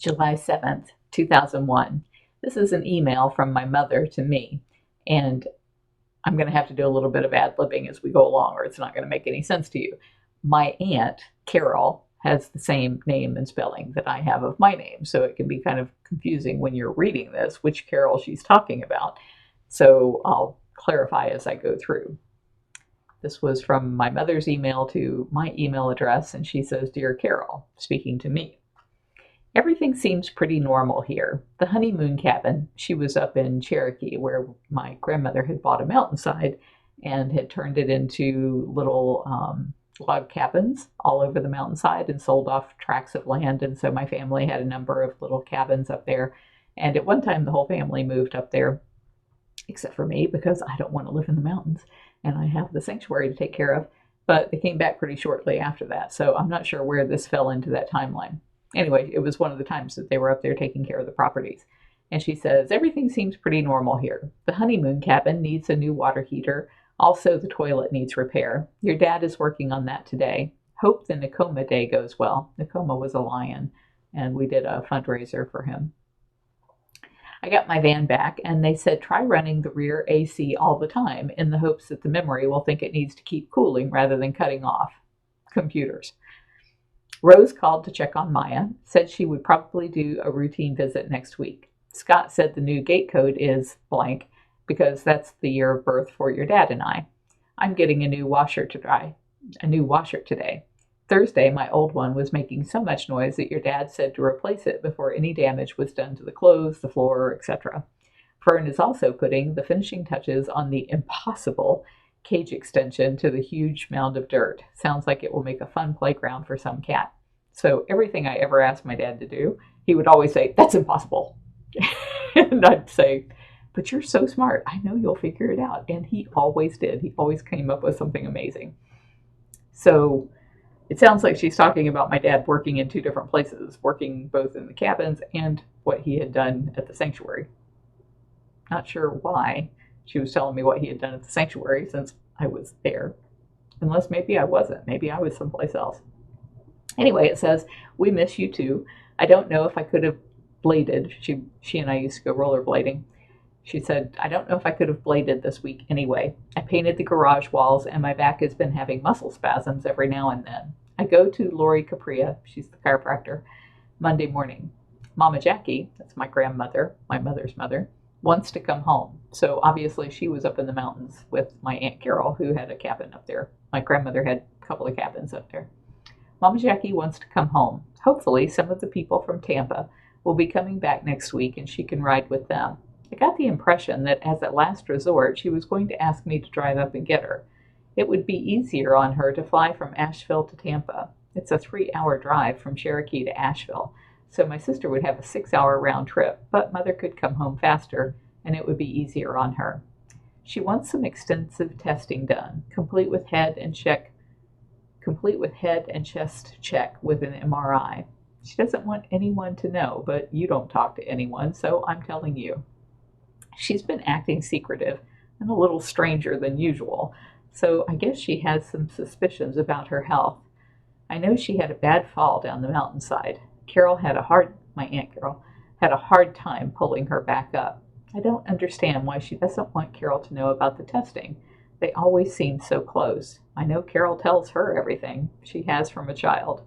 July 7th, 2001. This is an email from my mother to me, and I'm going to have to do a little bit of ad-libbing as we go along, or it's not going to make any sense to you. My aunt, Carol, has the same name and spelling that I have of my name, so it can be kind of confusing when you're reading this, which Carol she's talking about. So I'll clarify as I go through. This was from my mother's email to my email address, and she says, "Dear Carol," speaking to me. "Everything seems pretty normal here. The honeymoon cabin," she was up in Cherokee, where my grandmother had bought a mountainside and had turned it into little log cabins all over the mountainside and sold off tracts of land. And so my family had a number of little cabins up there. And at one time, the whole family moved up there, except for me, because I don't want to live in the mountains and I have the sanctuary to take care of. But they came back pretty shortly after that. So I'm not sure where this fell into that timeline. Anyway, it was one of the times that they were up there taking care of the properties. And she says, "Everything seems pretty normal here. The honeymoon cabin needs a new water heater. Also, the toilet needs repair. Your dad is working on that today. Hope the Nakoma day goes well." Nakoma was a lion, and we did a fundraiser for him. I got my van back, and they said try running the rear AC all the time in the hopes that the memory will think it needs to keep cooling rather than cutting off. Computers. Rose called to check on Maya, said she would probably do a routine visit next week. Scott said the new gate code is blank because that's the year of birth for your dad and I. I'm getting a new washer today. Thursday, my old one was making so much noise that your dad said to replace it before any damage was done to the clothes, the floor, etc. Vern is also putting the finishing touches on the impossible cage extension to the huge mound of dirt. Sounds like it will make a fun playground for some cat. So everything I ever asked my dad to do, he would always say, "That's impossible." And I'd say, "But you're so smart. I know you'll figure it out." And he always did. He always came up with something amazing. So it sounds like she's talking about my dad working in two different places, working both in the cabins and what he had done at the sanctuary. Not sure why she was telling me what he had done at the sanctuary since I was there. Unless maybe I wasn't. Maybe I was someplace else. Anyway, it says, "We miss you too. I don't know if I could have bladed." She and I used to go rollerblading. She said, "I don't know if I could have bladed this week anyway. I painted the garage walls and my back has been having muscle spasms every now and then. I go to Lori Capria," she's the chiropractor, "Monday morning. Mama Jackie," that's my grandmother, my mother's mother, "wants to come home." So obviously she was up in the mountains with my Aunt Carol, who had a cabin up there. My grandmother had a couple of cabins up there. "Mama Jackie wants to come home. Hopefully some of the people from Tampa will be coming back next week and she can ride with them. I got the impression that as a last resort, she was going to ask me to drive up and get her. It would be easier on her to fly from Asheville to Tampa. It's a 3-hour drive from Cherokee to Asheville, so my sister would have a 6-hour round trip, but Mother could come home faster, and it would be easier on her. She wants some extensive testing done, complete with head and chest check with an MRI. She doesn't want anyone to know, but you don't talk to anyone, so I'm telling you. She's been acting secretive and a little stranger than usual, so I guess she has some suspicions about her health. I know she had a bad fall down the mountainside. My Aunt Carol, had a hard time pulling her back up. I don't understand why she doesn't want Carol to know about the testing. They always seem so close. I know Carol tells her everything she has from a child.